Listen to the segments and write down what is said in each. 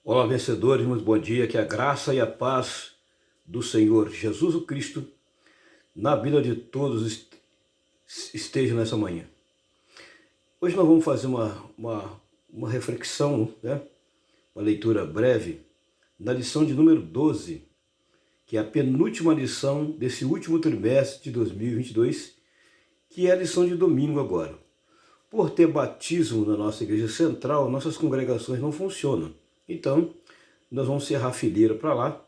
Olá, vencedores, muito bom dia, que a graça e a paz do Senhor Jesus o Cristo na vida de todos estejam nessa manhã. Hoje nós vamos fazer uma reflexão, né? Uma leitura breve, na lição de número 12, que é a penúltima lição desse último trimestre de 2022, que é a lição de domingo agora. Por ter batismo na nossa igreja central, nossas congregações não funcionam. Então, nós vamos cerrar a fileira para lá,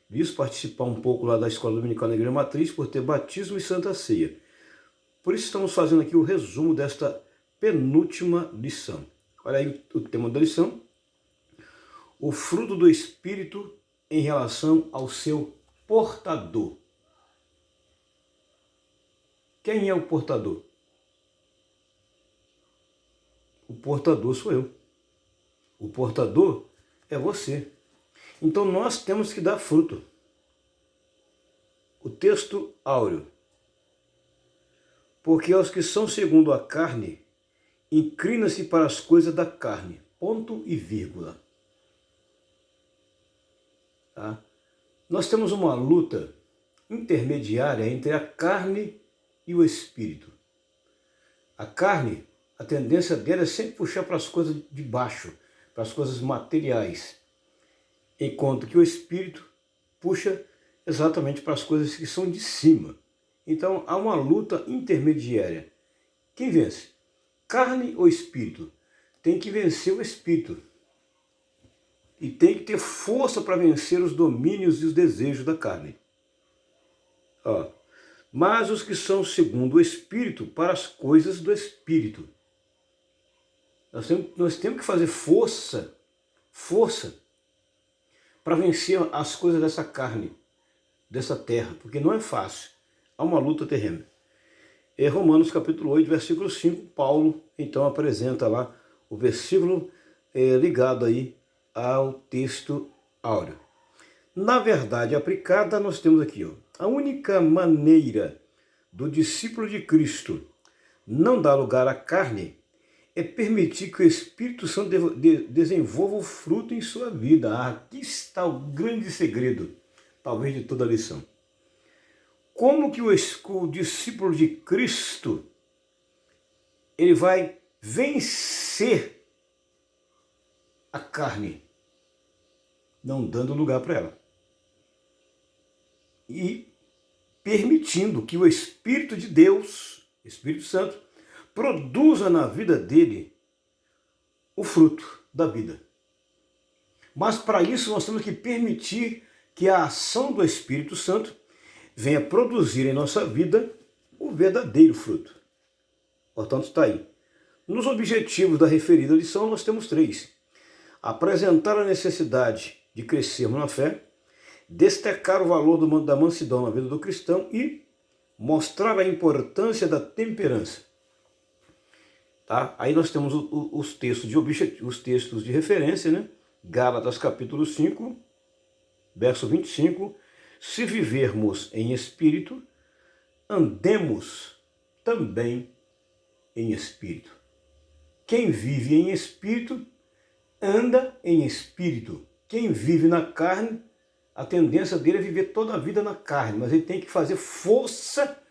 visto participar um pouco lá da Escola Dominical na Igreja Matriz, por ter batismo e Santa Ceia. Por isso estamos fazendo aqui o resumo desta penúltima lição. Olha aí o tema da lição: o fruto do Espírito em relação ao seu portador. Quem é o portador? O portador sou eu. O portador é você. Então nós temos que dar fruto. O texto áureo. Porque aos que são segundo a carne, inclina-se para as coisas da carne. Ponto e vírgula. Tá? Nós temos uma luta intermediária entre a carne e o espírito. A carne, a tendência dela é sempre puxar para as coisas de baixo, para as coisas materiais, enquanto que o espírito puxa exatamente para as coisas que são de cima. Então há uma luta intermediária. Quem vence? Carne ou espírito? Tem que vencer o espírito. E tem que ter força para vencer os domínios e os desejos da carne. Mas os que são segundo o Espírito, para as coisas do Espírito. Nós temos que fazer força para vencer as coisas dessa carne, dessa terra, porque não é fácil. Há uma luta terrena. Em Romanos capítulo 8, versículo 5, Paulo então apresenta lá o versículo ligado aí ao texto áureo. Na verdade aplicada, nós temos aqui, a única maneira do discípulo de Cristo não dar lugar à carne é permitir que o Espírito Santo desenvolva o fruto em sua vida. Aqui está o grande segredo, talvez, de toda a lição. Como que o discípulo de Cristo ele vai vencer a carne? Não dando lugar para ela. E permitindo que o Espírito de Deus, Espírito Santo, produza na vida dele o fruto da vida. Mas para isso nós temos que permitir que a ação do Espírito Santo venha produzir em nossa vida o verdadeiro fruto. Portanto, está aí. Nos objetivos da referida lição nós temos 3. Apresentar a necessidade de crescermos na fé, destacar o valor da mansidão na vida do cristão e mostrar a importância da temperança. Tá? Aí nós temos os textos de referência, né? Gálatas capítulo 5, verso 25. Se vivermos em espírito, andemos também em espírito. Quem vive em espírito, anda em espírito. Quem vive na carne, a tendência dele é viver toda a vida na carne, mas ele tem que fazer força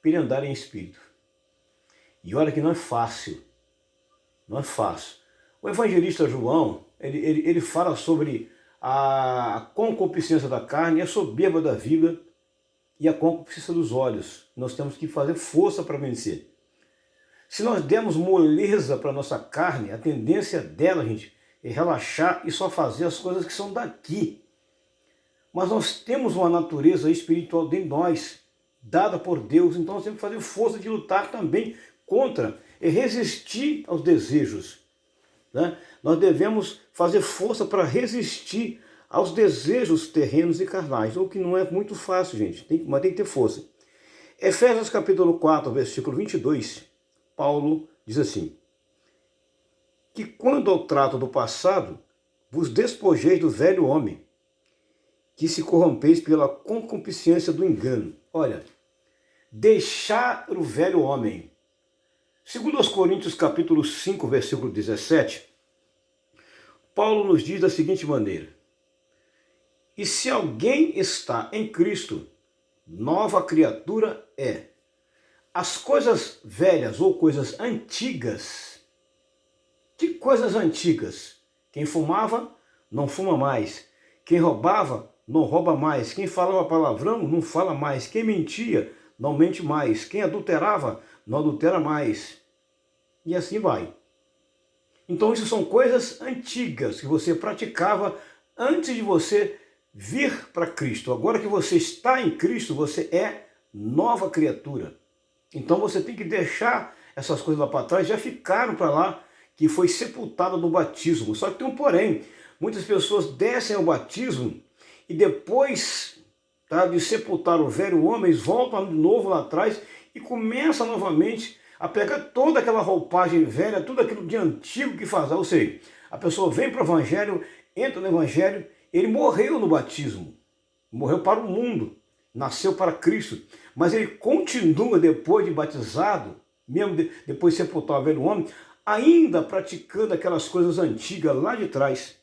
para ele andar em espírito. E olha que não é fácil. Não é fácil. O evangelista João, ele fala sobre a concupiscência da carne, a soberba da vida e a concupiscência dos olhos. Nós temos que fazer força para vencer. Se nós dermos moleza para a nossa carne, a tendência dela, gente, é relaxar e só fazer as coisas que são daqui. Mas nós temos uma natureza espiritual dentro de nós, dada por Deus, então nós temos que fazer força de lutar também contra e resistir aos desejos. Né? Nós devemos fazer força para resistir aos desejos terrenos e carnais, o que não é muito fácil, gente, mas tem que ter força. Efésios capítulo 4, versículo 22, Paulo diz assim: que quando ao trato do passado, vos despojeis do velho homem, que se corrompeis pela concupiscência do engano. Olha, deixar o velho homem. Segundo aos Coríntios capítulo 5, versículo 17, Paulo nos diz da seguinte maneira: e se alguém está em Cristo, nova criatura é. As coisas velhas ou coisas antigas, que coisas antigas? Quem fumava, não fuma mais. Quem roubava, não rouba mais. Quem falava palavrão, não fala mais. Quem mentia, não mente mais. Quem adulterava, não adultera mais. E assim vai. Então isso são coisas antigas que você praticava antes de você vir para Cristo. Agora que você está em Cristo, você é nova criatura. Então você tem que deixar essas coisas lá para trás, já ficaram para lá, que foi sepultada no batismo. Só que tem um porém, muitas pessoas descem ao batismo e depois, de sepultar o velho homem, eles voltam de novo lá atrás e começam novamente a pegar toda aquela roupagem velha, tudo aquilo de antigo que faz. Ou seja, a pessoa vem para o Evangelho, entra no Evangelho, ele morreu no batismo, morreu para o mundo, nasceu para Cristo, mas ele continua depois de batizado, mesmo depois de sepultar o velho homem, ainda praticando aquelas coisas antigas lá de trás.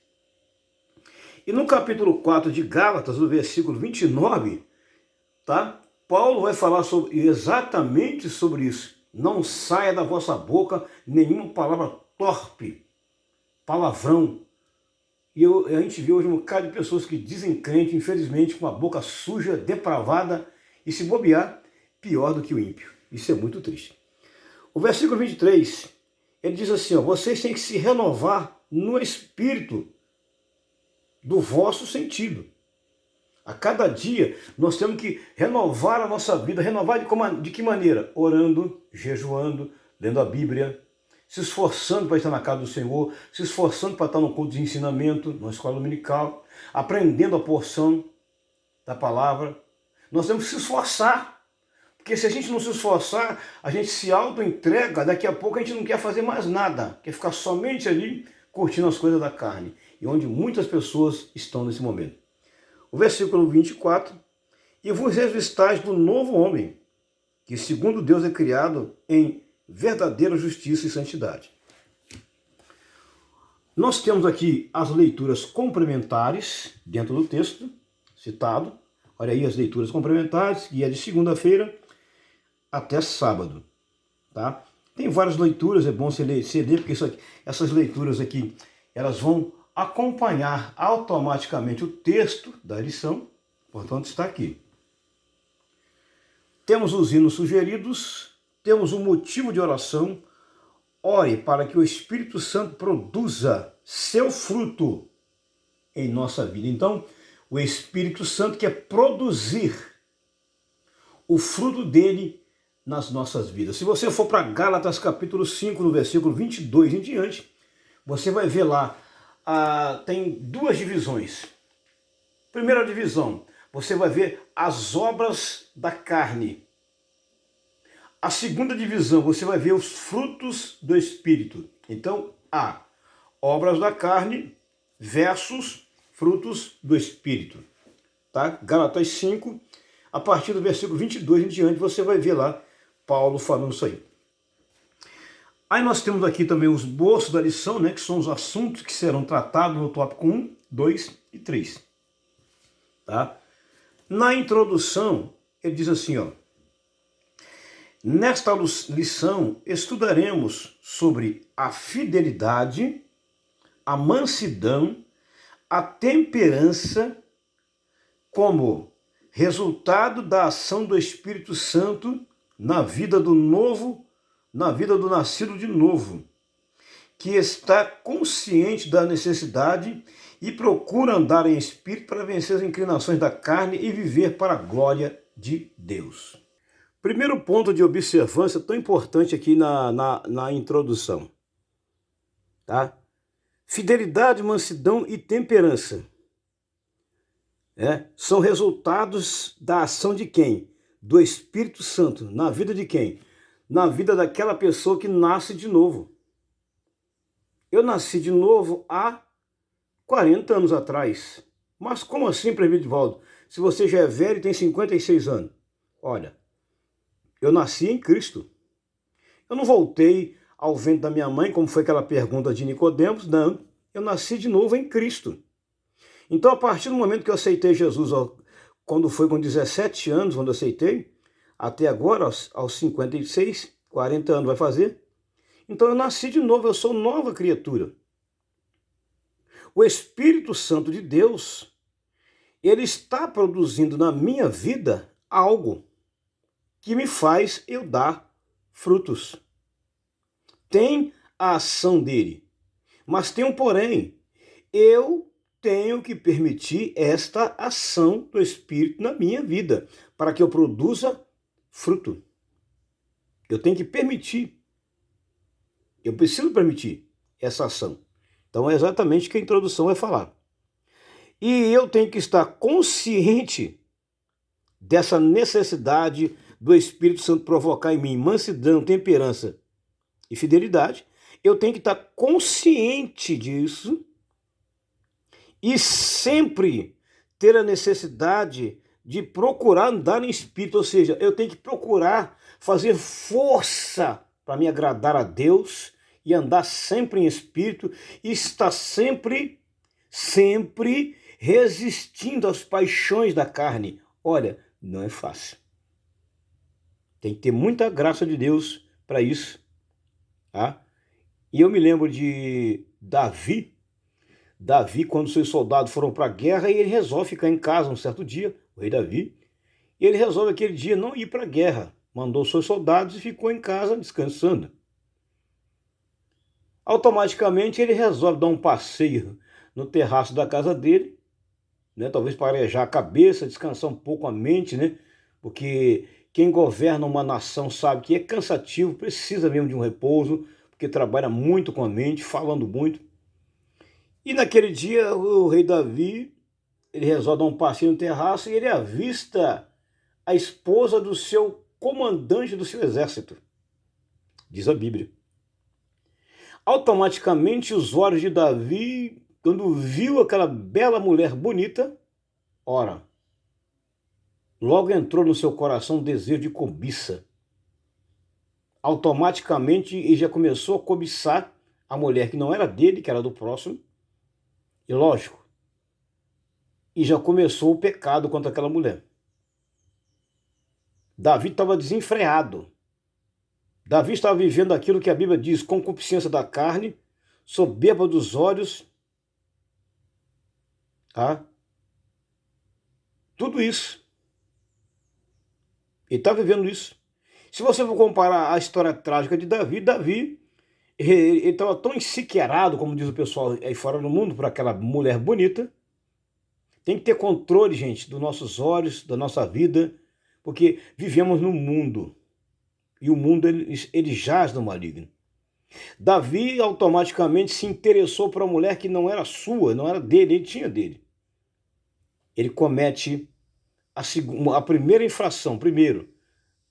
E no capítulo 4 de Gálatas, no versículo 29, Paulo vai falar exatamente sobre isso. Não saia da vossa boca nenhuma palavra torpe, palavrão. E a gente vê hoje um bocado de pessoas que dizem crente, infelizmente, com a boca suja, depravada, e se bobear, pior do que o ímpio. Isso é muito triste. O versículo 23, ele diz assim, vocês têm que se renovar no espírito do vosso sentido. A cada dia nós temos que renovar a nossa vida. Renovar de que maneira? Orando, jejuando, lendo a Bíblia, se esforçando para estar na casa do Senhor, se esforçando para estar no culto de ensinamento, na escola dominical, aprendendo a porção da palavra. Nós temos que se esforçar, porque se a gente não se esforçar, a gente se auto-entrega, daqui a pouco a gente não quer fazer mais nada, quer ficar somente ali curtindo as coisas da carne, e onde muitas pessoas estão nesse momento. O versículo 24, e vos revistais do novo homem, que segundo Deus é criado em verdadeira justiça e santidade. Nós temos aqui as leituras complementares dentro do texto citado. Olha aí as leituras complementares, e é de segunda-feira até sábado. Tá? Tem várias leituras, é bom você ler porque essas leituras aqui, elas vão acompanhar automaticamente o texto da lição, portanto está aqui. Temos os hinos sugeridos, temos um motivo de oração. Ore para que o Espírito Santo produza seu fruto em nossa vida. Então, o Espírito Santo quer produzir o fruto dele nas nossas vidas. Se você for para Gálatas capítulo 5, no versículo 22 em diante, você vai ver lá, tem duas divisões. Primeira divisão, você vai ver as obras da carne. A segunda divisão, você vai ver os frutos do Espírito. Então, obras da carne versus frutos do Espírito. Tá? Gálatas 5, a partir do versículo 22 em diante, você vai ver lá Paulo falando isso aí. Aí nós temos aqui também os esboços da lição, que são os assuntos que serão tratados no tópico 1, 2 e 3. Tá? Na introdução, ele diz assim, nesta lição estudaremos sobre a fidelidade, a mansidão, a temperança como resultado da ação do Espírito Santo na vida do nascido de novo, que está consciente da necessidade e procura andar em espírito para vencer as inclinações da carne e viver para a glória de Deus. Primeiro ponto de observância tão importante aqui na introdução. Tá? Fidelidade, mansidão e temperança. São resultados da ação de quem? Do Espírito Santo. Na vida de quem? Na vida daquela pessoa que nasce de novo. Eu nasci de novo há 40 anos atrás. Mas como assim, Presbítero Divaldo? Se você já é velho e tem 56 anos. Olha, eu nasci em Cristo. Eu não voltei ao ventre da minha mãe, como foi aquela pergunta de Nicodemos. Não, Eu nasci de novo em Cristo. Então, a partir do momento que eu aceitei Jesus, quando foi com 17 anos, quando eu aceitei, até agora, aos 56, 40 anos vai fazer, então eu nasci de novo, eu sou nova criatura. O Espírito Santo de Deus, ele está produzindo na minha vida algo que me faz eu dar frutos. Tem a ação dele, mas tem um porém. Eu tenho que permitir esta ação do Espírito na minha vida, para que eu produza fruto. Eu tenho que permitir. Eu preciso permitir essa ação. Então é exatamente o que a introdução vai falar. E eu tenho que estar consciente dessa necessidade do Espírito Santo provocar em mim mansidão, temperança e fidelidade. Eu tenho que estar consciente disso e sempre ter a necessidade de procurar andar em espírito, ou seja, eu tenho que procurar fazer força para me agradar a Deus e andar sempre em espírito e estar sempre resistindo às paixões da carne. Olha, não é fácil. Tem que ter muita graça de Deus para isso. Tá? E eu me lembro de Davi, quando seus soldados foram para a guerra, e ele resolve ficar em casa um certo dia, o rei Davi, e ele resolve aquele dia não ir para a guerra, mandou seus soldados e ficou em casa descansando. Automaticamente ele resolve dar um passeio no terraço da casa dele, né, talvez para arejar a cabeça, descansar um pouco a mente, né, porque quem governa uma nação sabe que é cansativo, precisa mesmo de um repouso, porque trabalha muito com a mente, falando muito. E naquele dia o rei Davi, ele resolve dar um passeio no terraço e ele avista a esposa do seu comandante do seu exército, diz a Bíblia. Automaticamente os olhos de Davi, quando viu aquela bela mulher bonita, ora, logo entrou no seu coração um desejo de cobiça. Automaticamente ele já começou a cobiçar a mulher que não era dele, que era do próximo. E lógico, e já começou o pecado contra aquela mulher. Davi estava desenfreado. Davi estava vivendo aquilo que a Bíblia diz, concupiscência da carne, soberba dos olhos. Tá? Tudo isso. Ele está vivendo isso. Se você for comparar a história trágica de Davi, ele estava tão ensiqueirado, como diz o pessoal aí fora do mundo, por aquela mulher bonita. Tem que ter controle, gente, dos nossos olhos, da nossa vida, porque vivemos no mundo. E o mundo, ele jaz no maligno. Davi automaticamente se interessou por uma mulher que não era sua, não era dele, ele tinha dele. Ele comete a primeira infração. Primeiro,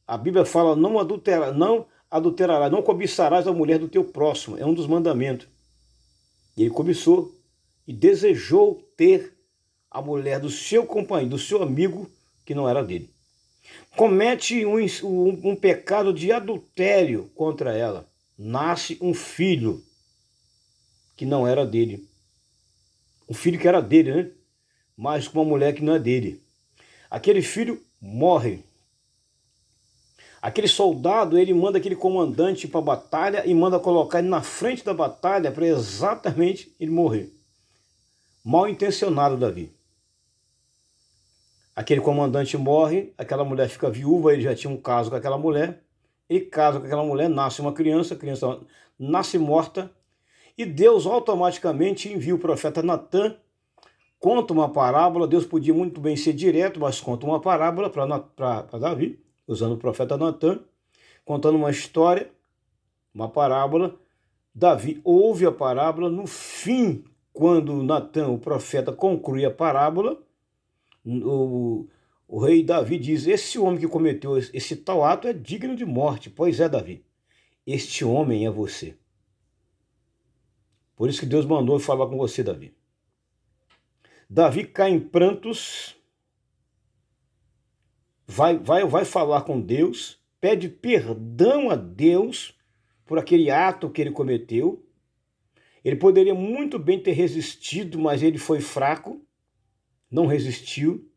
a Bíblia fala, não adulterarás, não cobiçarás a mulher do teu próximo. É um dos mandamentos. E ele cobiçou e desejou ter a mulher do seu companheiro, do seu amigo, que não era dele. Comete um pecado de adultério contra ela. Nasce um filho que não era dele. Um filho que era dele, né? Mas com uma mulher que não é dele. Aquele filho morre. Aquele soldado, ele manda aquele comandante para a batalha e manda colocar ele na frente da batalha para exatamente ele morrer. Mal intencionado, Davi. Aquele comandante morre, aquela mulher fica viúva, ele já tinha um caso com aquela mulher, ele casa com aquela mulher, nasce uma criança, a criança nasce morta, e Deus automaticamente envia o profeta Natan, conta uma parábola. Deus podia muito bem ser direto, mas conta uma parábola para Davi, usando o profeta Natan, contando uma história, uma parábola. Davi ouve a parábola, no fim, quando Natan, o profeta, conclui a parábola, o rei Davi diz, esse homem que cometeu esse tal ato é digno de morte. Pois é, Davi, este homem é você. Por isso que Deus mandou falar com você, Davi. Davi cai em prantos, vai falar com Deus, pede perdão a Deus por aquele ato que ele cometeu, Ele poderia muito bem ter resistido, mas ele foi fraco, não resistiu.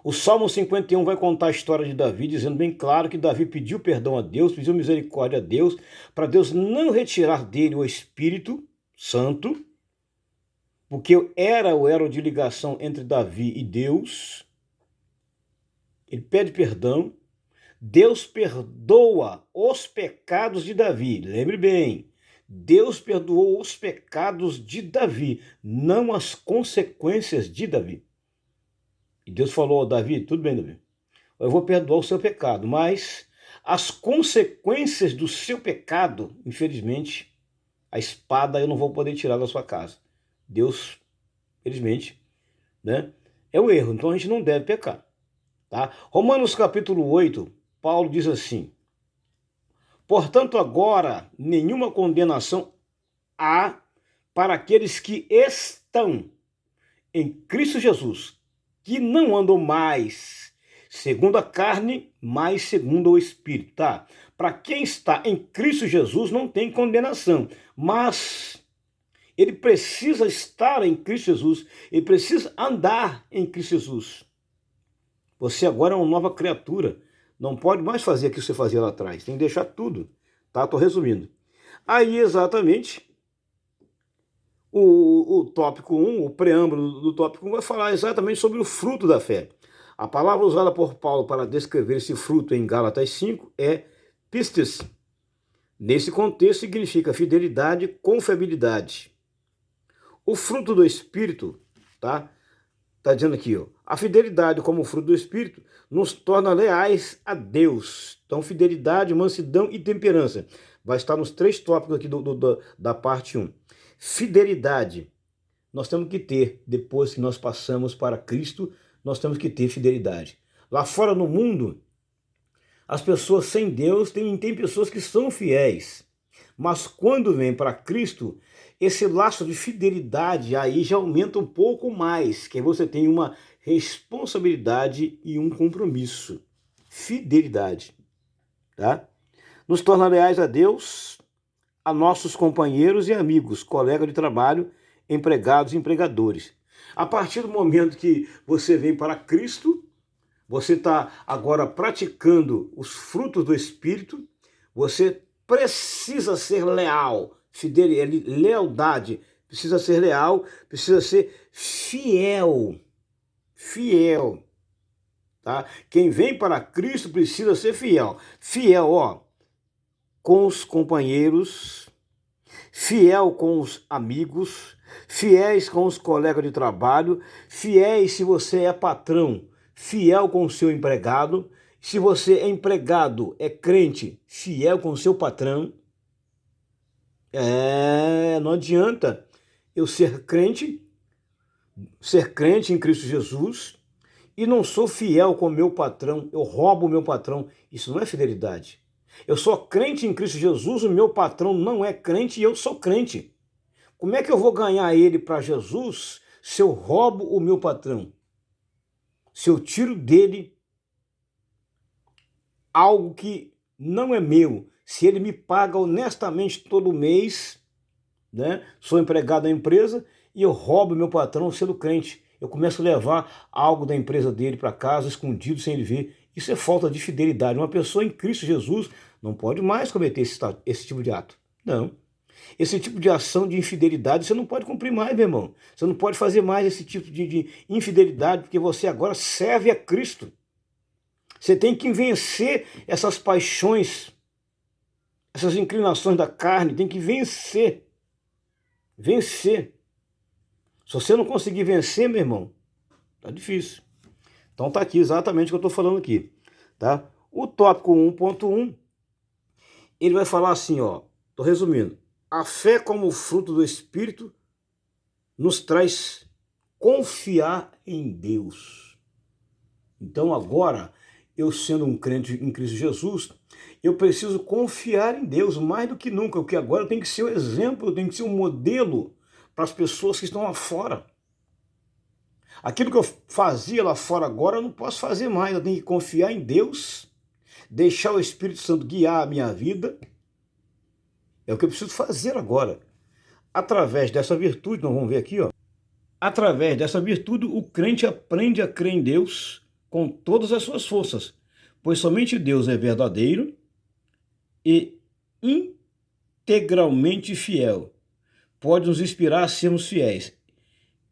O Salmo 51 vai contar a história de Davi, dizendo bem claro que Davi pediu perdão a Deus, pediu misericórdia a Deus, para Deus não retirar dele o Espírito Santo, porque era o elo de ligação entre Davi e Deus. Ele pede perdão. Deus perdoa os pecados de Davi. Lembre bem, Deus perdoou os pecados de Davi, não as consequências de Davi. E Deus falou, Davi, tudo bem, Davi, eu vou perdoar o seu pecado, mas as consequências do seu pecado, infelizmente, a espada eu não vou poder tirar da sua casa. Deus, felizmente, né, é o erro, então a gente não deve pecar. Tá? Romanos capítulo 8, Paulo diz assim, portanto agora nenhuma condenação há para aqueles que estão em Cristo Jesus, que não andam mais segundo a carne, mas segundo o Espírito, tá? Para quem está em Cristo Jesus não tem condenação, mas ele precisa estar em Cristo Jesus, ele precisa andar em Cristo Jesus. Você agora é uma nova criatura, não pode mais fazer aquilo que você fazia lá atrás, tem que deixar tudo, tá? Estou resumindo. Aí exatamente o tópico 1, o preâmbulo do tópico 1 vai falar exatamente sobre o fruto da fé. A palavra usada por Paulo para descrever esse fruto em Gálatas 5 é pistis. Nesse contexto significa fidelidade, confiabilidade. O fruto do Espírito, tá? Tá dizendo aqui, ó, a fidelidade como fruto do Espírito nos torna leais a Deus. Então, fidelidade, mansidão e temperança. Vai estar nos 3 tópicos aqui da parte 1. Fidelidade, nós temos que ter, depois que nós passamos para Cristo, nós temos que ter fidelidade. Lá fora no mundo, as pessoas sem Deus, tem pessoas que são fiéis, mas quando vem para Cristo, esse laço de fidelidade aí já aumenta um pouco mais, que você tem uma responsabilidade e um compromisso. Fidelidade, tá? Nos torna leais a Deus, a nossos companheiros e amigos, colegas de trabalho, empregados e empregadores. A partir do momento que você vem para Cristo, você está agora praticando os frutos do Espírito, você precisa ser leal, lealdade, precisa ser leal, precisa ser fiel, fiel, tá? Quem vem para Cristo precisa ser fiel, fiel, ó, com os companheiros, fiel com os amigos, fiéis com os colegas de trabalho, fiéis se você é patrão, fiel com o seu empregado, se você é empregado, é crente, fiel com o seu patrão. Não adianta eu ser crente em Cristo Jesus e não sou fiel com o meu patrão, eu roubo o meu patrão. Isso não é fidelidade. Eu sou crente em Cristo Jesus, o meu patrão não é crente e eu sou crente. Como é que eu vou ganhar ele para Jesus se eu roubo o meu patrão? Se eu tiro dele algo que não é meu, se ele me paga honestamente todo mês, né? Sou empregado da empresa e eu roubo o meu patrão sendo crente. Eu começo a levar algo da empresa dele para casa, escondido, sem ele ver. Isso é falta de fidelidade. Uma pessoa em Cristo Jesus não pode mais cometer esse tipo de ato. Não. Esse tipo de ação de infidelidade você não pode cumprir mais, meu irmão. Você não pode fazer mais esse tipo de infidelidade, porque você agora serve a Cristo. Você tem que vencer essas paixões, essas inclinações da carne, tem que vencer. Vencer. Se você não conseguir vencer, meu irmão, tá difícil. Então tá aqui exatamente o que eu estou falando aqui, tá? O tópico 1.1, ele vai falar assim, ó, tô resumindo. A fé como fruto do Espírito nos traz confiar em Deus. Então agora, eu sendo um crente em Cristo Jesus, eu preciso confiar em Deus mais do que nunca, porque agora eu tenho que ser o exemplo, eu tenho que ser um modelo para as pessoas que estão lá fora. Aquilo que eu fazia lá fora agora, eu não posso fazer mais. Eu tenho que confiar em Deus, deixar o Espírito Santo guiar a minha vida. É o que eu preciso fazer agora. através dessa virtude, nós vamos ver aqui, ó. Através dessa virtude, o crente aprende a crer em Deus com todas as suas forças, pois somente Deus é verdadeiro e integralmente fiel. Pode nos inspirar a sermos fiéis.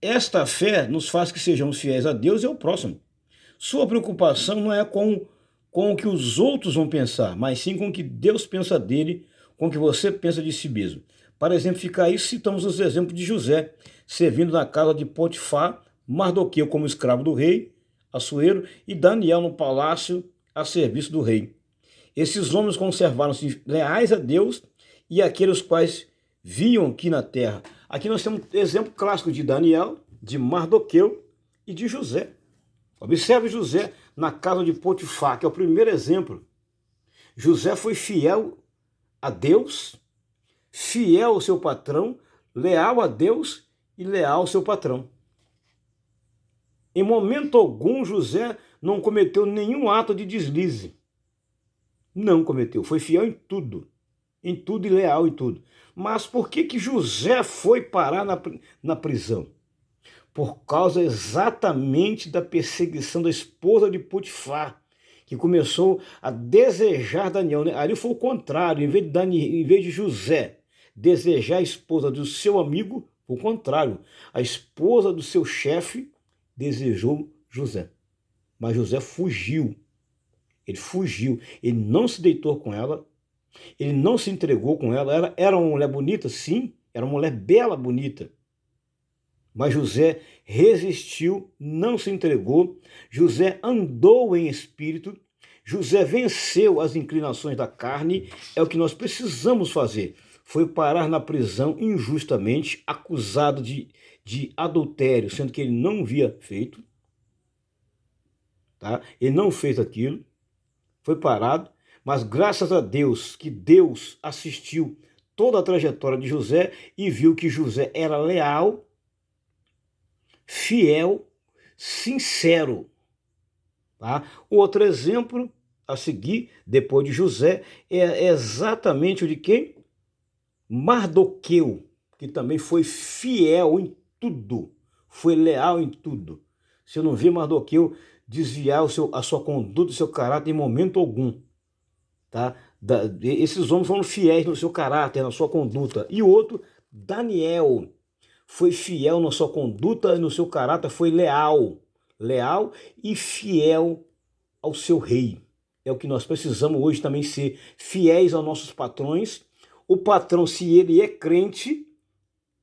Esta fé nos faz que sejamos fiéis a Deus e ao próximo. Sua preocupação não é com o que os outros vão pensar, mas sim com o que Deus pensa dele, com o que você pensa de si mesmo. Para exemplificar isso, citamos os exemplos de José, servindo na casa de Potifar, Mardoqueu como escravo do rei, Assuero, e Daniel no palácio a serviço do rei. Esses homens conservaram-se leais a Deus e àqueles quais vinham aqui na terra. Aqui nós temos um exemplo clássico de Daniel, de Mardoqueu e de José. Observe José na casa de Potifar, que é o primeiro exemplo. José foi fiel a Deus, fiel ao seu patrão, leal a Deus e leal ao seu patrão. Em momento algum, José não cometeu nenhum ato de deslize. Não cometeu, foi fiel em tudo e leal em tudo. Mas por que José foi parar na prisão? Por causa exatamente da perseguição da esposa de Potifar, que começou a desejar Daniel. Ali foi o contrário, em vez de José desejar a esposa do seu amigo, o contrário, a esposa do seu chefe desejou José. Mas José fugiu. Ele fugiu, ele não se deitou com ela, ele não se entregou com ela. Era uma mulher bonita? Sim, era uma mulher bela, bonita. Mas José resistiu, não se entregou. José andou em espírito. José venceu as inclinações da carne. É o que nós precisamos fazer. Foi parar na prisão injustamente, acusado de adultério, sendo que ele não havia feito. Tá? Ele não fez aquilo. Foi parado, mas graças a Deus, que Deus assistiu toda a trajetória de José e viu que José era leal, fiel, sincero. Tá? Outro exemplo a seguir, depois de José, é exatamente o de quem? Mardoqueu, que também foi fiel em tudo, foi leal em tudo. Você não vê Mardoqueu desviar a sua conduta, o seu caráter em momento algum. Tá? Esses homens foram fiéis no seu caráter, na sua conduta. E o outro, Daniel, foi fiel na sua conduta e no seu caráter, foi leal e fiel ao seu rei. É o que nós precisamos hoje também ser fiéis aos nossos patrões. O patrão, se ele é crente,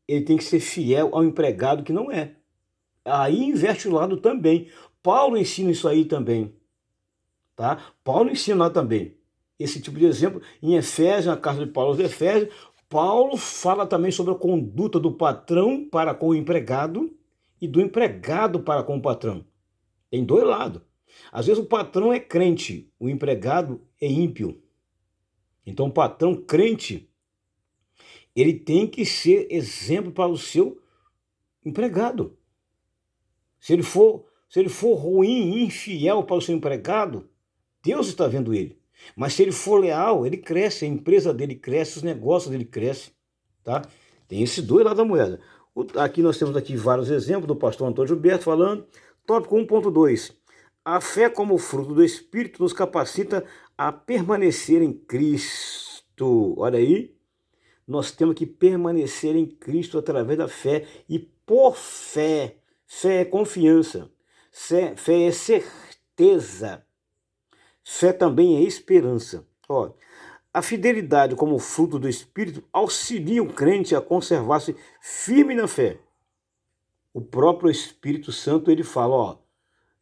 ele tem que ser fiel ao empregado que não é. Aí inverte o lado também. Paulo ensina isso aí também. Tá? Paulo ensina lá também. Esse tipo de exemplo, em Efésios, na carta de Paulo aos Efésios, Paulo fala também sobre a conduta do patrão para com o empregado e do empregado para com o patrão. Tem dois lados. Às vezes o patrão é crente, o empregado é ímpio. Então o patrão crente, ele tem que ser exemplo para o seu empregado. Se ele for ruim e infiel para o seu empregado, Deus está vendo ele. Mas se ele for leal, ele cresce, a empresa dele cresce, os negócios dele crescem. Tá? Tem esses dois lados da moeda. Aqui nós temos aqui vários exemplos do pastor Antônio Gilberto falando. Tópico 1.2. A fé como fruto do Espírito nos capacita a permanecer em Cristo. Olha aí, nós temos que permanecer em Cristo através da fé e por fé. Fé é confiança, fé é certeza, fé também é esperança. Ó, a fidelidade como fruto do Espírito auxilia o crente a conservar-se firme na fé. O próprio Espírito Santo, ele fala, ó,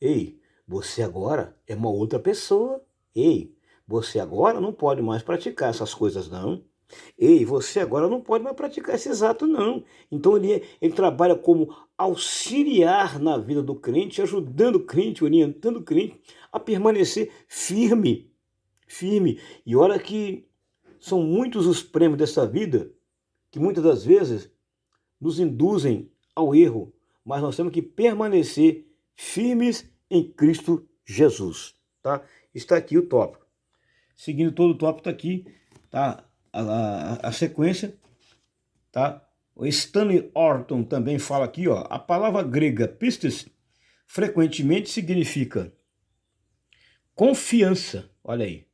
ei, você agora é uma outra pessoa. Ei, você agora não pode mais praticar essas coisas não. Ei, você agora não pode mais praticar esse ato não. Então ele trabalha como auxiliar na vida do crente, ajudando o crente, orientando o crente a permanecer firme. E olha que são muitos os prêmios dessa vida que muitas das vezes nos induzem ao erro, mas nós temos que permanecer firmes em Cristo Jesus. Tá? Está aqui o tópico. Seguindo todo o tópico, está aqui, tá? A sequência, tá? O Stanley Orton também fala aqui, ó, a palavra grega pistis frequentemente significa confiança, olha aí,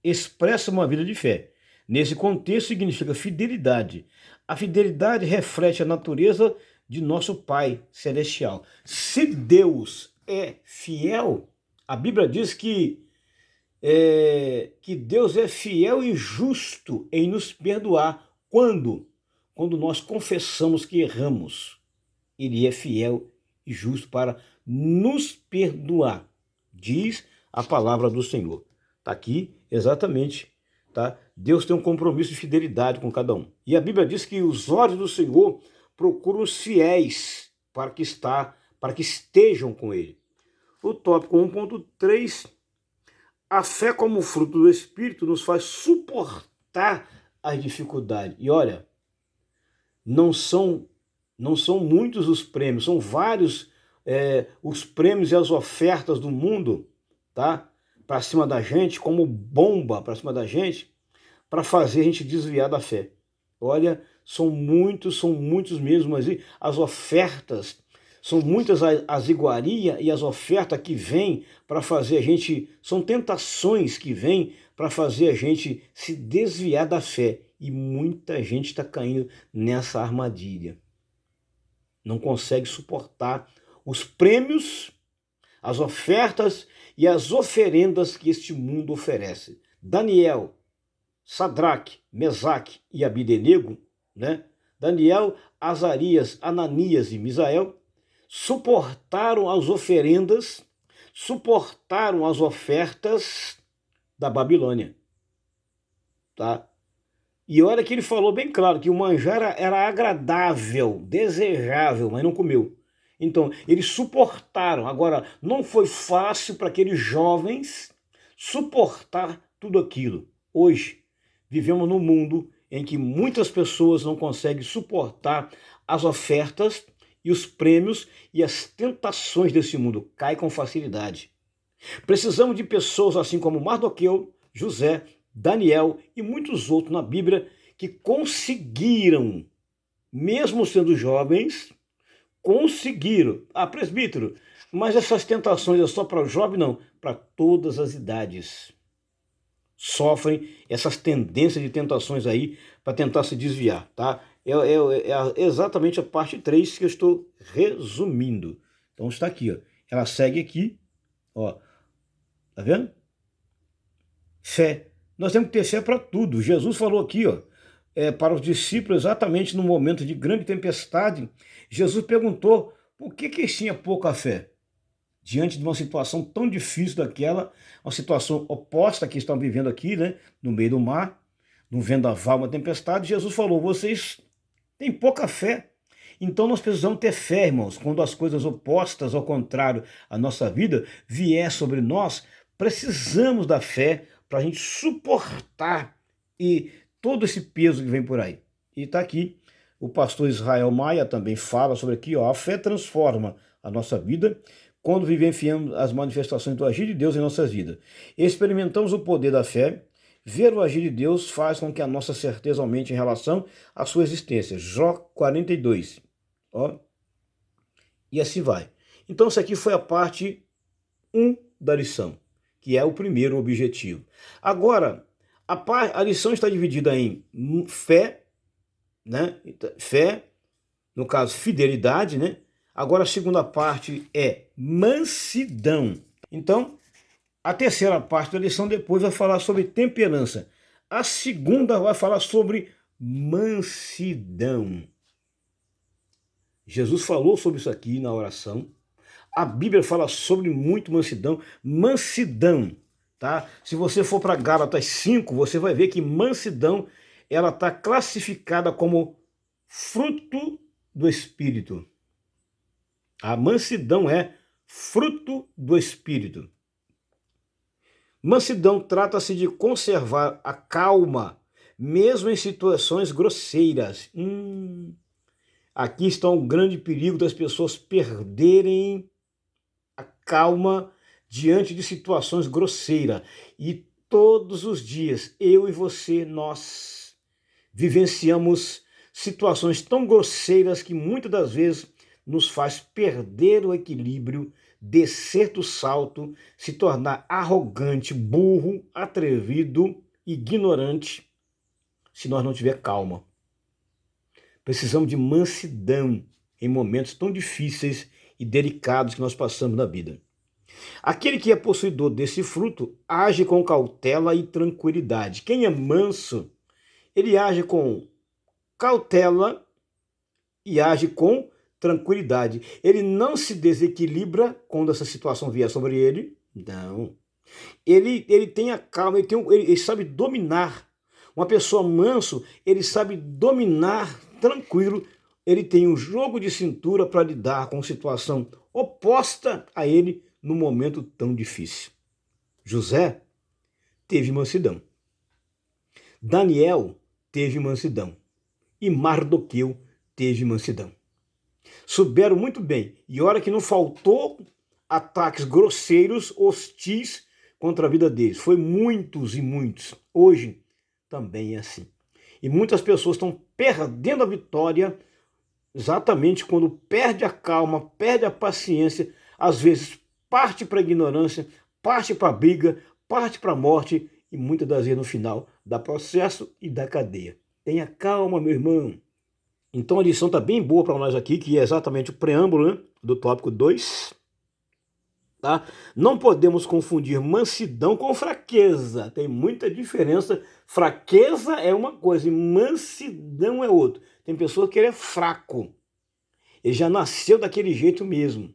expressa uma vida de fé. Nesse contexto significa fidelidade. A fidelidade reflete a natureza de nosso Pai Celestial. Se Deus é fiel, a Bíblia diz que Deus é fiel e justo em nos perdoar. Quando? Quando nós confessamos que erramos. Ele é fiel e justo para nos perdoar, diz a palavra do Senhor. Está aqui exatamente, tá? Deus tem um compromisso de fidelidade com cada um. E a Bíblia diz que os olhos do Senhor procuram os fiéis para que estejam com ele. O tópico 1.3, a fé como fruto do Espírito nos faz suportar as dificuldades. E olha, não são muitos os prêmios, são vários os prêmios e as ofertas do mundo, tá? Para cima da gente, como bomba para cima da gente, para fazer a gente desviar da fé. Olha, são muitos mesmo, mas as ofertas, são muitas as iguarias e as ofertas que vêm para fazer a gente, são tentações que vêm para fazer a gente se desviar da fé. E muita gente está caindo nessa armadilha. Não consegue suportar os prêmios, as ofertas e as oferendas que este mundo oferece. Daniel, Sadraque, Mesaque e Abidenego, né? Daniel, Azarias, Ananias e Misael suportaram as oferendas, suportaram as ofertas da Babilônia, tá? E olha que ele falou bem claro que o manjar era agradável, desejável, mas não comeu. Então, eles suportaram. Agora, não foi fácil para aqueles jovens suportar tudo aquilo. Hoje, vivemos num mundo em que muitas pessoas não conseguem suportar as ofertas e os prêmios e as tentações desse mundo. Cai com facilidade. Precisamos de pessoas assim como Mardoqueu, José, Daniel e muitos outros na Bíblia que conseguiram, mesmo sendo jovens, conseguiram. Ah, presbítero, mas essas tentações é só para o jovem? Não, para todas as idades. Sofrem essas tendências de tentações aí para tentar se desviar, tá? É exatamente a parte 3 que eu estou resumindo. Então está aqui, ó. Ela segue aqui, ó. Tá vendo? Fé. Nós temos que ter fé para tudo. Jesus falou aqui, ó, para os discípulos, exatamente no momento de grande tempestade, Jesus perguntou por que eles tinham pouca fé. Diante de uma situação tão difícil daquela, uma situação oposta que estão vivendo aqui, né, no meio do mar, no vendaval, uma tempestade, Jesus falou, vocês têm pouca fé. Então nós precisamos ter fé, irmãos, quando as coisas opostas, ao contrário, à nossa vida, vier sobre nós, precisamos da fé para a gente suportar e todo esse peso que vem por aí. E está aqui, o pastor Israel Maia também fala sobre aqui, ó, a fé transforma a nossa vida quando vivenciamos as manifestações do agir de Deus em nossas vidas. Experimentamos o poder da fé, ver o agir de Deus faz com que a nossa certeza aumente em relação à sua existência. Jó 42. Ó, e assim vai. Então, isso aqui foi a parte 1 da lição, que é o primeiro objetivo. Agora, a lição está dividida em fé, né? Fé, no caso, fidelidade, né? Agora a segunda parte é mansidão. Então, a terceira parte da lição depois vai falar sobre temperança. A segunda vai falar sobre mansidão. Jesus falou sobre isso aqui na oração. A Bíblia fala sobre muito mansidão. Mansidão, tá? Se você for para Gálatas 5, você vai ver que mansidão, ela está classificada como fruto do Espírito. A mansidão é fruto do Espírito. Mansidão trata-se de conservar a calma, mesmo em situações grosseiras. Aqui está um grande perigo das pessoas perderem a calma diante de situações grosseiras. E todos os dias, eu e você, nós vivenciamos situações tão grosseiras que muitas das vezes nos faz perder o equilíbrio, descer do salto, se tornar arrogante, burro, atrevido, ignorante, se nós não tiver calma. Precisamos de mansidão em momentos tão difíceis e delicados que nós passamos na vida. Aquele que é possuidor desse fruto age com cautela e tranquilidade. Quem é manso, ele age com cautela e age com tranquilidade. Ele não se desequilibra quando essa situação vier sobre ele. Não. Ele tem a calma, ele sabe dominar. Uma pessoa manso, ele sabe dominar tranquilo. Ele tem um jogo de cintura para lidar com situação oposta a ele no momento tão difícil. José teve mansidão. Daniel teve mansidão. E Mardoqueu teve mansidão. Souberam muito bem. E olha que não faltou ataques grosseiros, hostis contra a vida deles. Foi muitos e muitos. Hoje também é assim. E muitas pessoas estão perdendo a vitória exatamente quando perde a calma, perde a paciência, às vezes parte para a ignorância, parte para a briga, parte para a morte e muitas das vezes no final dá processo e dá cadeia. Tenha calma, meu irmão. Então a lição está bem boa para nós aqui, que é exatamente o preâmbulo, né, do tópico 2. Tá? Não podemos confundir mansidão com fraqueza. Tem muita diferença. Fraqueza é uma coisa e mansidão é outra. Tem pessoa que ele é fraco. Ele já nasceu daquele jeito mesmo.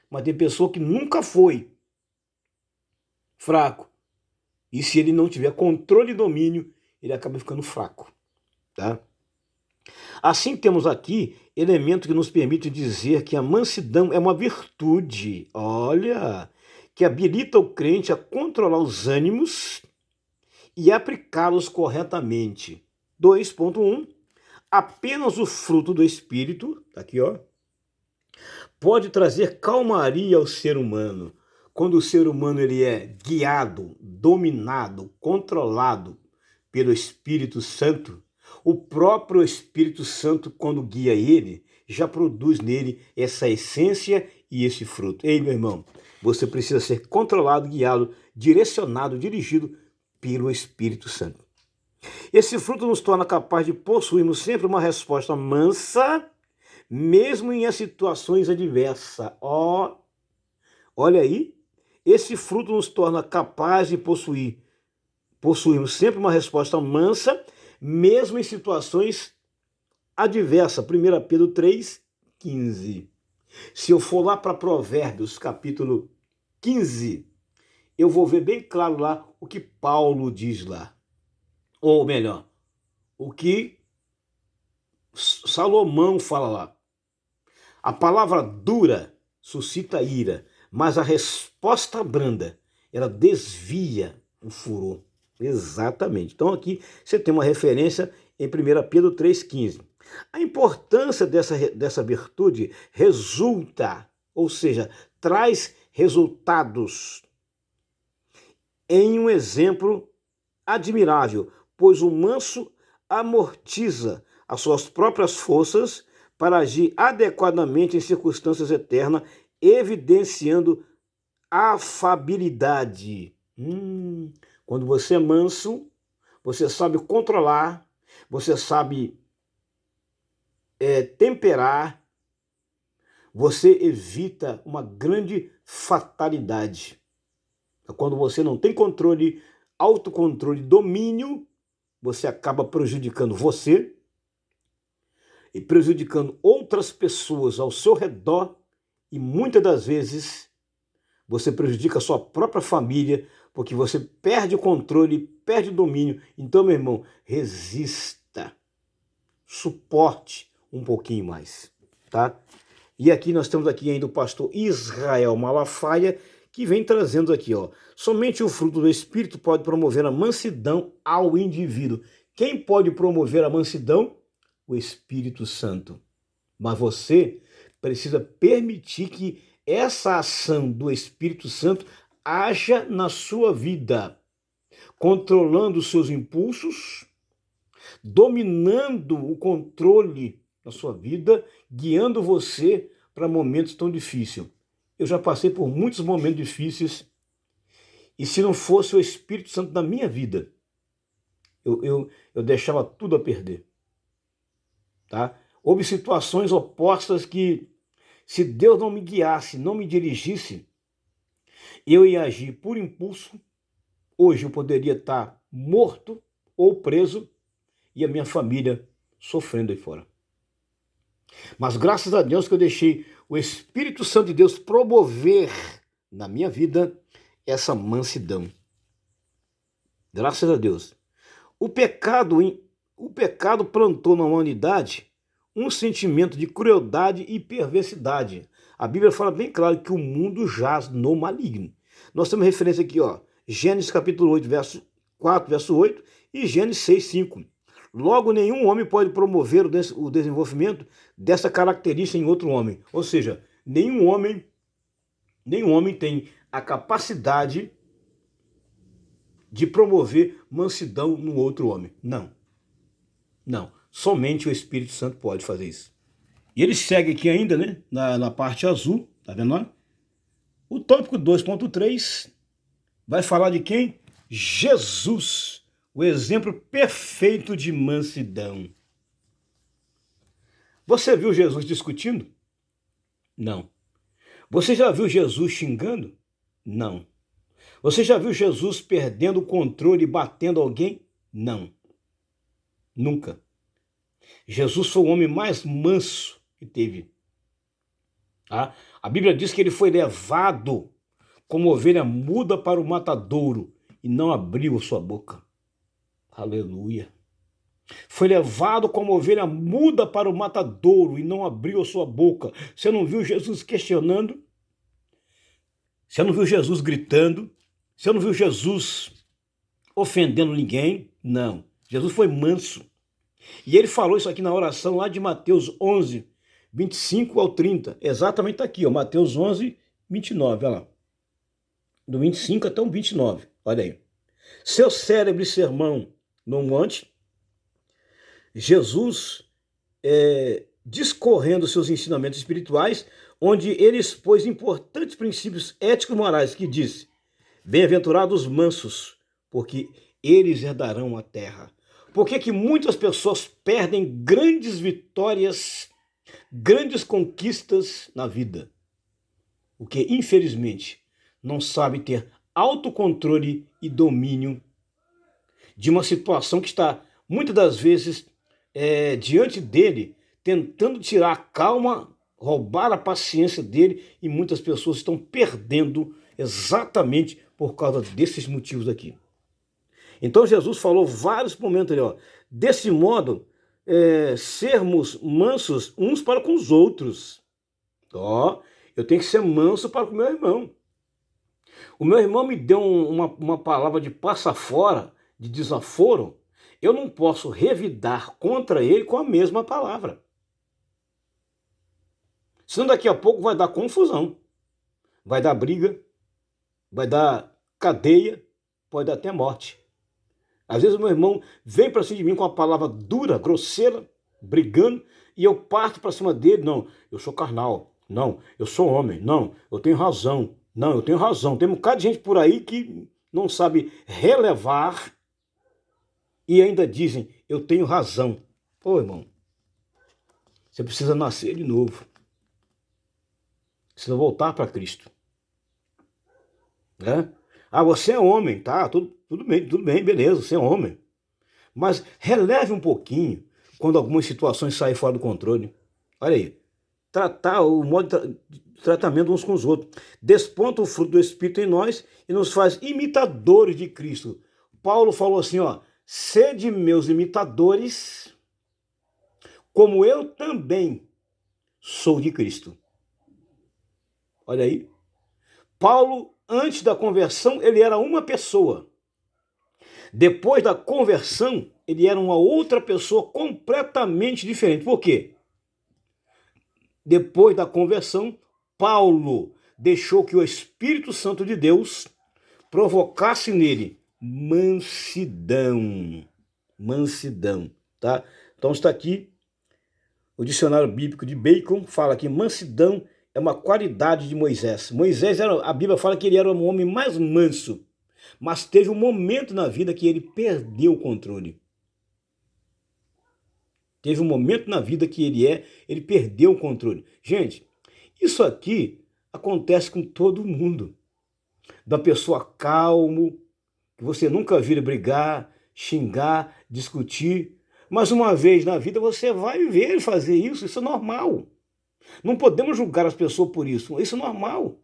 Mas tem pessoa que nunca foi fraco. E se ele não tiver controle e domínio, ele acaba ficando fraco. Tá? Assim temos aqui elemento que nos permite dizer que a mansidão é uma virtude, olha, que habilita o crente a controlar os ânimos e aplicá-los corretamente. 2.1, apenas o fruto do Espírito, tá aqui ó, pode trazer calmaria ao ser humano. Quando o ser humano ele é guiado, dominado, controlado pelo Espírito Santo, o próprio Espírito Santo, quando guia ele, já produz nele essa essência e esse fruto. Ei, meu irmão, você precisa ser controlado, guiado, direcionado, dirigido pelo Espírito Santo. Esse fruto nos torna capazes de possuirmos sempre uma resposta mansa, mesmo em situações adversas. Olha aí, esse fruto nos torna capazes de possuirmos sempre uma resposta mansa, mesmo em situações adversas. 1 Pedro 3,15. Se eu for lá para Provérbios, capítulo 15, eu vou ver bem claro lá o que Paulo diz lá. Ou melhor, o que Salomão fala lá. A palavra dura suscita ira, mas a resposta branda, ela desvia o furor. Exatamente. Então aqui você tem uma referência em 1 Pedro 3,15. A importância dessa virtude resulta, ou seja, traz resultados em um exemplo admirável, pois o manso amortiza as suas próprias forças para agir adequadamente em circunstâncias eternas, evidenciando afabilidade. Quando você é manso, você sabe controlar, você sabe temperar, você evita uma grande fatalidade. Quando você não tem controle, autocontrole, domínio, você acaba prejudicando você e prejudicando outras pessoas ao seu redor e muitas das vezes você prejudica a sua própria família porque você perde o controle, perde o domínio. Então, meu irmão, resista, suporte um pouquinho mais, tá? E aqui nós temos aqui ainda o pastor Israel Malafaia, que vem trazendo aqui, ó, somente o fruto do Espírito pode promover a mansidão ao indivíduo. Quem pode promover a mansidão? O Espírito Santo. Mas você precisa permitir que essa ação do Espírito Santo haja na sua vida, controlando os seus impulsos, dominando o controle da sua vida, guiando você para momentos tão difíceis. Eu já passei por muitos momentos difíceis e se não fosse o Espírito Santo na minha vida, eu deixava tudo a perder. Tá? Houve situações opostas que, se Deus não me guiasse, não me dirigisse, eu ia agir por impulso. Hoje eu poderia estar morto ou preso e a minha família sofrendo aí fora. Mas graças a Deus que eu deixei o Espírito Santo de Deus promover na minha vida essa mansidão. Graças a Deus. O pecado plantou na humanidade um sentimento de crueldade e perversidade. A Bíblia fala bem claro que o mundo jaz no maligno. Nós temos referência aqui, ó, Gênesis capítulo 8, verso 4, verso 8 e Gênesis 6, 5. Logo, nenhum homem pode promover o desenvolvimento dessa característica em outro homem. Ou seja, nenhum homem tem a capacidade de promover mansidão no outro homem. Não. Não. Somente o Espírito Santo pode fazer isso. E ele segue aqui ainda, né? Na parte azul, tá vendo lá? O tópico 2.3 vai falar de quem? Jesus. O exemplo perfeito de mansidão. Você viu Jesus discutindo? Não. Você já viu Jesus xingando? Não. Você já viu Jesus perdendo o controle e batendo alguém? Não. Nunca. Jesus foi o homem mais manso que teve. Tá? A Bíblia diz que ele foi levado como ovelha muda para o matadouro e não abriu sua boca. Aleluia. Foi levado como ovelha muda para o matadouro e não abriu a sua boca. Você não viu Jesus questionando? Você não viu Jesus gritando? Você não viu Jesus ofendendo ninguém? Não. Jesus foi manso. E ele falou isso aqui na oração lá de Mateus 11, 25 ao 30. Exatamente está aqui, ó, Mateus 11, 29, olha lá. Do 25 até o 29, olha aí. Seu célebre sermão no monte, Jesus discorrendo seus ensinamentos espirituais, onde ele expôs importantes princípios éticos e morais, que disse: bem-aventurados os mansos, porque eles herdarão a terra. Por que muitas pessoas perdem grandes vitórias, grandes conquistas na vida? Porque, infelizmente, não sabe ter autocontrole e domínio de uma situação que está, muitas das vezes, diante dele, tentando tirar a calma, roubar a paciência dele, e muitas pessoas estão perdendo exatamente por causa desses motivos aqui. Então Jesus falou vários momentos ali, ó, desse modo, sermos mansos uns para com os outros. Ó, eu tenho que ser manso para com o meu irmão. O meu irmão me deu uma palavra de passa fora, de desaforo, eu não posso revidar contra ele com a mesma palavra. Senão daqui a pouco vai dar confusão, vai dar briga, vai dar cadeia, pode dar até morte. Às vezes o meu irmão vem para cima de mim com uma palavra dura, grosseira, brigando, e eu parto para cima dele. Não, eu sou carnal. Não, eu sou homem. Não, eu tenho razão. Não, eu tenho razão. Tem um bocado de gente por aí que não sabe relevar e ainda dizem, eu tenho razão. Pô, irmão, você precisa nascer de novo. Precisa voltar para Cristo. Né? Ah, você é homem, tá? Tudo bem, beleza, você é homem. Mas releve um pouquinho quando algumas situações saem fora do controle. Olha aí. Tratar o modo de tratamento uns com os outros. Desponta o fruto do Espírito em nós e nos faz imitadores de Cristo. Paulo falou assim, ó, sede meus imitadores, como eu também sou de Cristo. Olha aí. Paulo, antes da conversão, ele era uma pessoa. Depois da conversão, ele era uma outra pessoa completamente diferente. Por quê? Depois da conversão, Paulo deixou que o Espírito Santo de Deus provocasse nele mansidão. mansidão, tá? Então está aqui o dicionário bíblico de Bacon, fala que mansidão é uma qualidade de Moisés. Moisés, a Bíblia fala que ele era o homem mais manso, mas teve um momento na vida que ele perdeu o controle. Teve um momento na vida que ele perdeu o controle. Gente, isso aqui acontece com todo mundo. Da pessoa calmo, que você nunca vira brigar, xingar, discutir, mas uma vez na vida você vai ver ele fazer isso é normal. Não podemos julgar as pessoas por isso é normal.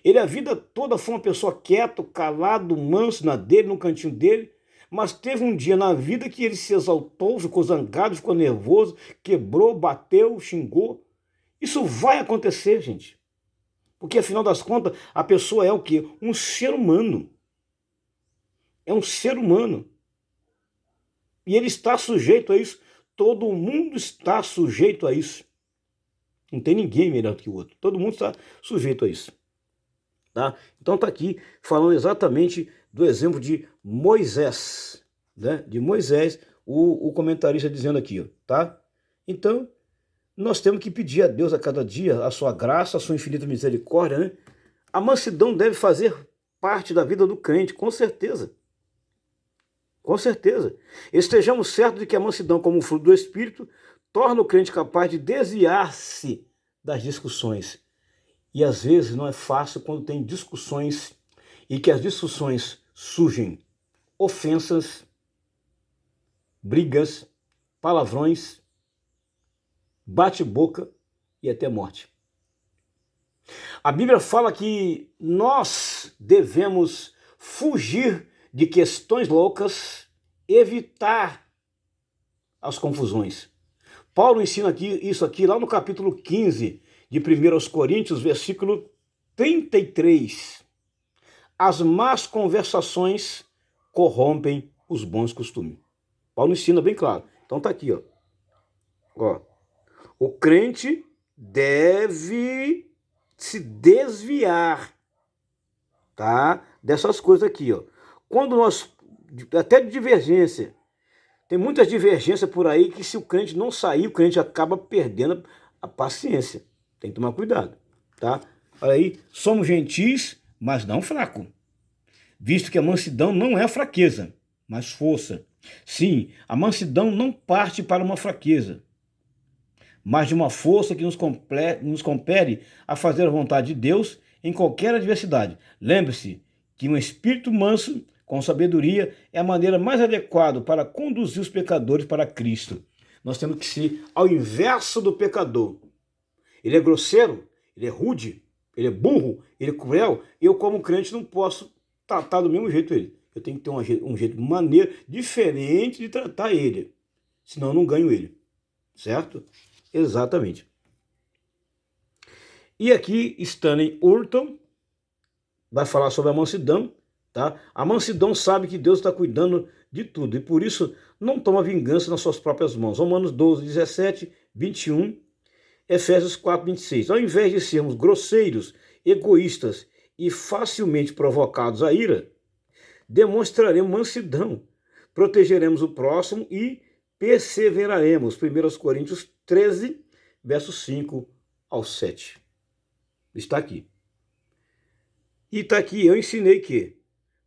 Ele a vida toda foi uma pessoa quieta, calado, manso na dele, no cantinho dele, mas teve um dia na vida que ele se exaltou, ficou zangado, ficou nervoso, quebrou, bateu, xingou. Isso vai acontecer, gente. Porque, afinal das contas, a pessoa é o quê? Um ser humano. É um ser humano. E ele está sujeito a isso. Todo mundo está sujeito a isso. Não tem ninguém melhor do que o outro. Todo mundo está sujeito a isso. Tá? Então está aqui falando exatamente do exemplo de Moisés. Né? De Moisés, o comentarista dizendo aqui. Ó, tá? Então, nós temos que pedir a Deus a cada dia a sua graça, a sua infinita misericórdia. Né? A mansidão deve fazer parte da vida do crente, com certeza. Com certeza. Estejamos certos de que a mansidão, como fruto do Espírito, torna o crente capaz de desviar-se das discussões. E às vezes não é fácil quando tem discussões e que as discussões surgem ofensas, brigas, palavrões, bate-boca e até morte. A Bíblia fala que nós devemos fugir de questões loucas, evitar as confusões. Paulo ensina isso aqui lá no capítulo 15 de 1 Coríntios, versículo 33. As más conversações corrompem os bons costumes. Paulo ensina bem claro. Então tá aqui, ó. O crente deve se desviar, tá? Dessas coisas aqui, ó. Quando nós, até de divergência, tem muitas divergências por aí que se o crente não sair, o crente acaba perdendo a paciência. Tem que tomar cuidado, tá? Olha aí, somos gentis, mas não fracos. Visto que a mansidão não é fraqueza, mas força. Sim, a mansidão não parte para uma fraqueza, mas de uma força que nos compele a fazer a vontade de Deus em qualquer adversidade. Lembre-se que um espírito manso, com sabedoria, é a maneira mais adequada para conduzir os pecadores para Cristo. Nós temos que ser ao inverso do pecador. Ele é grosseiro, ele é rude, ele é burro, ele é cruel. Eu, como crente, não posso tratar do mesmo jeito ele. Eu tenho que ter um jeito, uma maneira diferente de tratar ele. Senão eu não ganho ele. Certo? Exatamente. E aqui Stanley Hurton vai falar sobre a mansidão. Tá? A mansidão sabe que Deus está cuidando de tudo e por isso não toma vingança nas suas próprias mãos. Romanos 12, 17, 21, Efésios 4, 26. Ao invés de sermos grosseiros, egoístas e facilmente provocados à ira, demonstraremos mansidão, protegeremos o próximo e perseveraremos. 1 Coríntios 13, versos 5 ao 7. Está aqui. E está aqui, eu ensinei que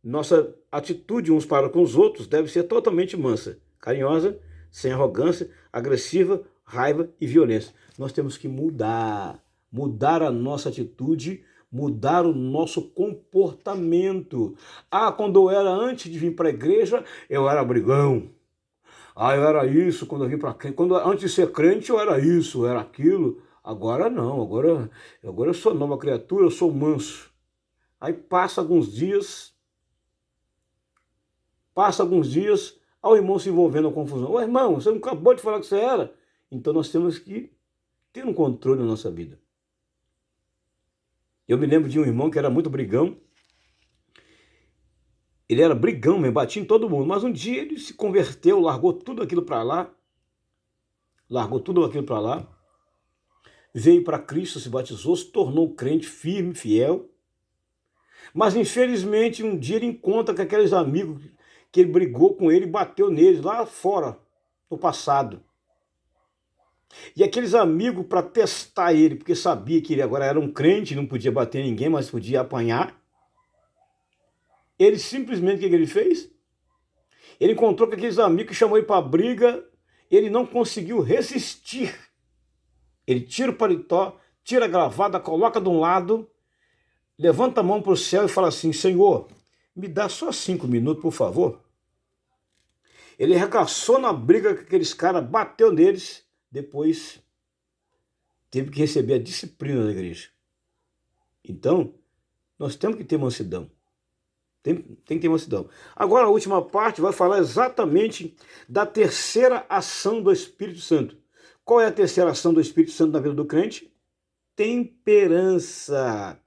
nossa atitude uns para com os outros deve ser totalmente mansa, carinhosa, sem arrogância, agressiva, raiva e violência. Nós temos que mudar a nossa atitude, mudar o nosso comportamento. Quando eu era antes de vir para a igreja, eu era brigão. Eu era isso quando eu vim para crente. Antes de ser crente, eu era isso, eu era aquilo. Agora não, agora eu sou nova criatura, eu sou manso. Aí passa alguns dias, o irmão se envolvendo na confusão. Ô irmão, você não acabou de falar que você era? Então nós temos que ter um controle na nossa vida. Eu me lembro de um irmão que era muito brigão. Ele era brigão mesmo, batia em todo mundo. Mas um dia ele se converteu, largou tudo aquilo para lá. Veio para Cristo, se batizou, se tornou crente firme, fiel. Mas infelizmente um dia ele encontra com aqueles amigos que ele brigou com ele e bateu nele lá fora, no passado. E aqueles amigos, para testar ele, porque sabia que ele agora era um crente, não podia bater ninguém, mas podia apanhar, ele simplesmente, o que ele fez? Ele encontrou com aqueles amigos que chamou ele para briga, ele não conseguiu resistir. Ele tira o paletó, tira a gravata, coloca de um lado, levanta a mão para o céu e fala assim: Senhor, me dá só 5 minutos, por favor. Ele arregaçou na briga com aqueles caras, bateu neles, depois teve que receber a disciplina da igreja. Então, nós temos que ter mansidão. Tem que ter mansidão. Agora a última parte vai falar exatamente da terceira ação do Espírito Santo. Qual é a terceira ação do Espírito Santo na vida do crente? Temperança.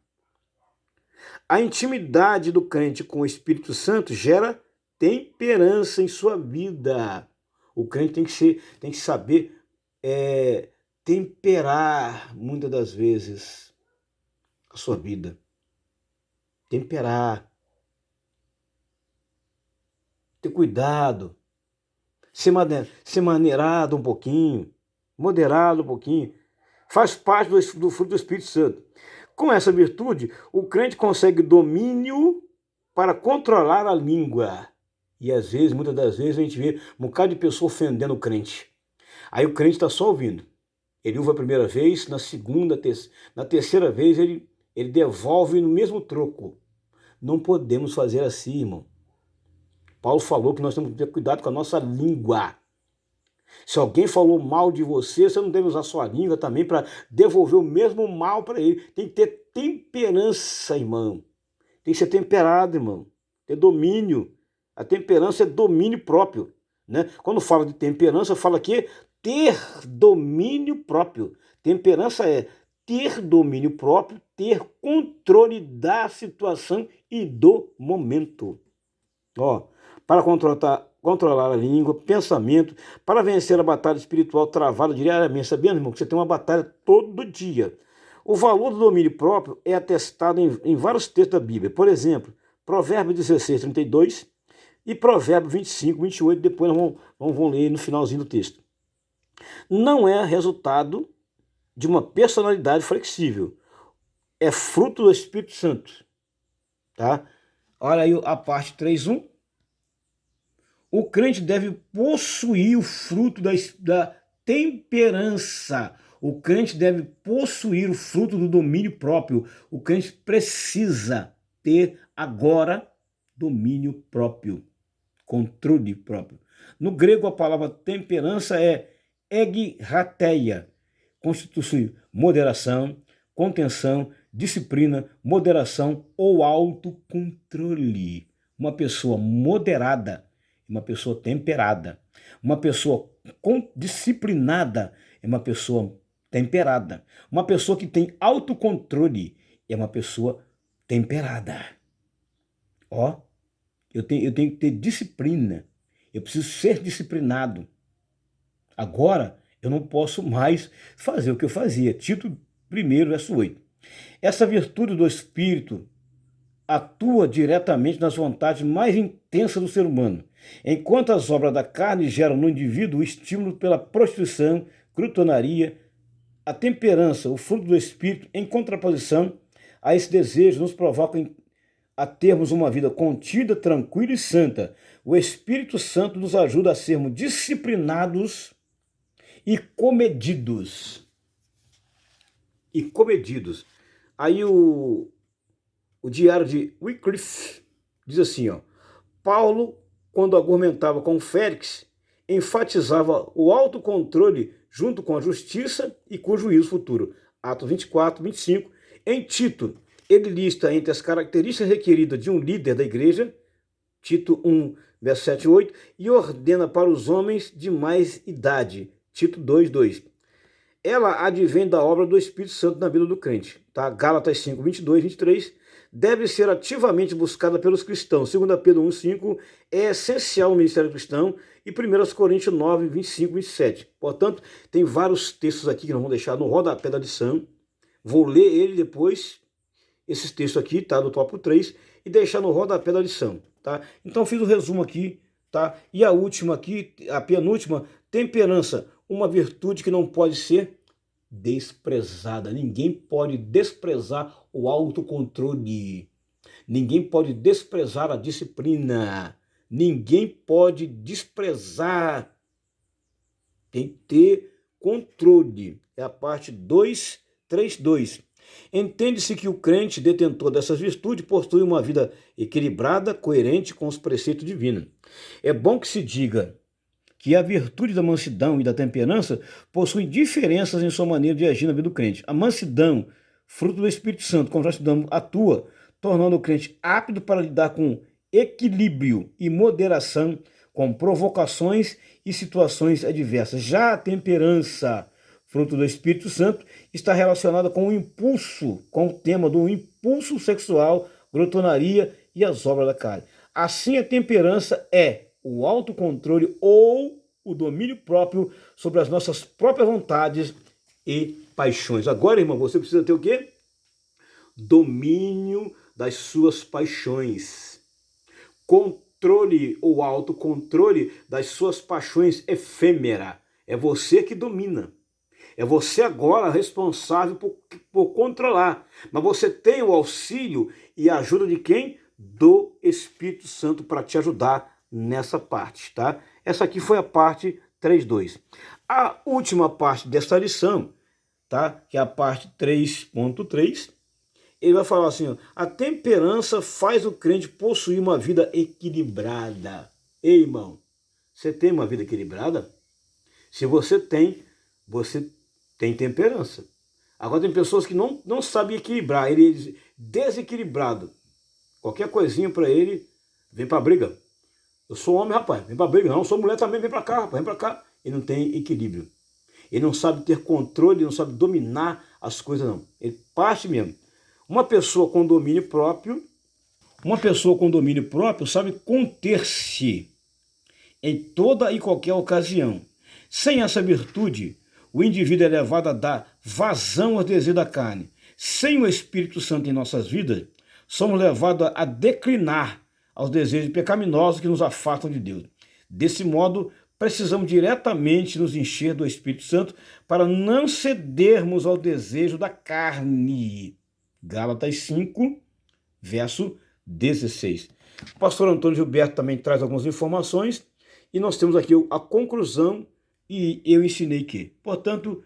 A intimidade do crente com o Espírito Santo gera temperança em sua vida. O crente tem que saber temperar, muitas das vezes, a sua vida. Temperar. Ter cuidado. Ser maneirado um pouquinho. Moderado um pouquinho. Faz parte do fruto do Espírito Santo. Com essa virtude, o crente consegue domínio para controlar a língua. E às vezes, muitas das vezes, a gente vê um bocado de pessoa ofendendo o crente. Aí o crente está só ouvindo. Ele ouve a primeira vez, na segunda, na terceira vez, ele devolve no mesmo troco. Não podemos fazer assim, irmão. Paulo falou que nós temos que ter cuidado com a nossa língua. Se alguém falou mal de você, você não deve usar sua língua também para devolver o mesmo mal para ele. Tem que ter temperança, irmão. Tem que ser temperado, irmão. Ter domínio. A temperança é domínio próprio, né? Quando fala de temperança, fala que ter domínio próprio. Temperança é ter domínio próprio, ter controle da situação e do momento. Ó, para controlar a língua, pensamento, para vencer a batalha espiritual travada diariamente. Sabendo, irmão, que você tem uma batalha todo dia. O valor do domínio próprio é atestado em vários textos da Bíblia. Por exemplo, Provérbios 16, 32 e Provérbios 25, 28. Depois nós vamos ler no finalzinho do texto. Não é resultado de uma personalidade flexível. É fruto do Espírito Santo. Tá? Olha aí a parte 3.1. O crente deve possuir o fruto da temperança. O crente deve possuir o fruto do domínio próprio. O crente precisa ter agora domínio próprio, controle próprio. No grego, a palavra temperança é egikrateia. Constitui moderação, contenção, disciplina, moderação ou autocontrole. Uma pessoa moderada, uma pessoa temperada. Uma pessoa disciplinada é uma pessoa temperada. Uma pessoa que tem autocontrole é uma pessoa temperada. Ó, eu tenho que ter disciplina. Eu preciso ser disciplinado. Agora, eu não posso mais fazer o que eu fazia. Tito 1, verso 8. Essa virtude do Espírito atua diretamente nas vontades mais intensas do ser humano, enquanto as obras da carne geram no indivíduo o estímulo pela prostituição, glutonaria, a temperança, o fruto do Espírito, em contraposição a esse desejo, nos provocam a termos uma vida contida, tranquila e santa. O Espírito Santo nos ajuda a sermos disciplinados e comedidos. Aí o diário de Wycliffe diz assim, ó: Paulo, quando argumentava com Félix, enfatizava o autocontrole junto com a justiça e com o juízo futuro. Atos 24, 25. Em Tito, ele lista entre as características requeridas de um líder da igreja, Tito 1, verso 7 e 8, e ordena para os homens de mais idade, Tito 2, 2. Ela advém da obra do Espírito Santo na vida do crente. Tá? Gálatas 5, 22, 23. Deve ser ativamente buscada pelos cristãos. 2 Pedro 1, 5 é essencial o ministério cristão. E 1 Coríntios 9, 25, 27. Portanto, tem vários textos aqui que nós vamos deixar no rodapé da lição. Vou ler ele depois, esses textos aqui, tá? Do tópico 3, e deixar no rodapé da lição. tá? Então eu fiz o resumo aqui, tá? E a última aqui, a penúltima, temperança, uma virtude que não pode ser desprezada. Ninguém pode desprezar o autocontrole. Ninguém pode desprezar a disciplina. Ninguém pode desprezar. Tem que ter controle. É a parte 232. Entende-se que o crente detentor dessas virtudes possui uma vida equilibrada, coerente com os preceitos divinos. É bom que se diga que a virtude da mansidão e da temperança possuem diferenças em sua maneira de agir na vida do crente. A mansidão, fruto do Espírito Santo, como já estudamos, atua, tornando o crente apto para lidar com equilíbrio e moderação com provocações e situações adversas. Já a temperança, fruto do Espírito Santo, está relacionada com o impulso, com o tema do impulso sexual, glotonaria e as obras da carne. Assim, a temperança é o autocontrole ou o domínio próprio sobre as nossas próprias vontades e paixões. Agora, irmão, você precisa ter o quê? Domínio das suas paixões. Controle ou autocontrole das suas paixões efêmeras. É você que domina. É você agora responsável por controlar. Mas você tem o auxílio e a ajuda de quem? Do Espírito Santo para te ajudar nessa parte, tá? Essa aqui foi a parte 3.2. A última parte dessa lição, tá? Que é a parte 3.3. Ele vai falar assim, ó, a temperança faz o crente possuir uma vida equilibrada. Ei, irmão, você tem uma vida equilibrada? Se você tem temperança. Agora tem pessoas que não sabem equilibrar, ele é desequilibrado. Qualquer coisinha para ele, vem para briga. Eu sou homem, rapaz, vem pra briga. Não, eu sou mulher também, vem pra cá, rapaz, vem pra cá. Ele não tem equilíbrio. Ele não sabe ter controle, ele não sabe dominar as coisas, não. Ele parte mesmo. Uma pessoa com domínio próprio sabe conter-se em toda e qualquer ocasião. Sem essa virtude, o indivíduo é levado a dar vazão aos desejos da carne. Sem o Espírito Santo em nossas vidas, somos levados a declinar aos desejos pecaminosos que nos afastam de Deus. Desse modo, precisamos diretamente nos encher do Espírito Santo para não cedermos ao desejo da carne. Gálatas 5, verso 16. O pastor Antônio Gilberto também traz algumas informações e nós temos aqui a conclusão e eu ensinei que. Portanto,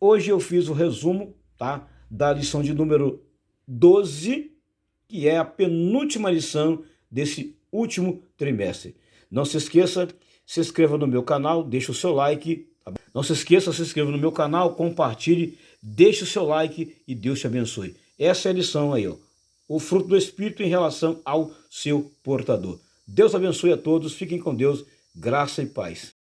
hoje eu fiz o resumo, tá, da lição de número 12, que é a penúltima lição desse último trimestre. Não se esqueça, se inscreva no meu canal, deixe o seu like. Tá? Não se esqueça, se inscreva no meu canal, compartilhe, deixe o seu like e Deus te abençoe. Essa é a lição aí, ó. O fruto do Espírito em relação ao seu portador. Deus abençoe a todos, fiquem com Deus, graça e paz.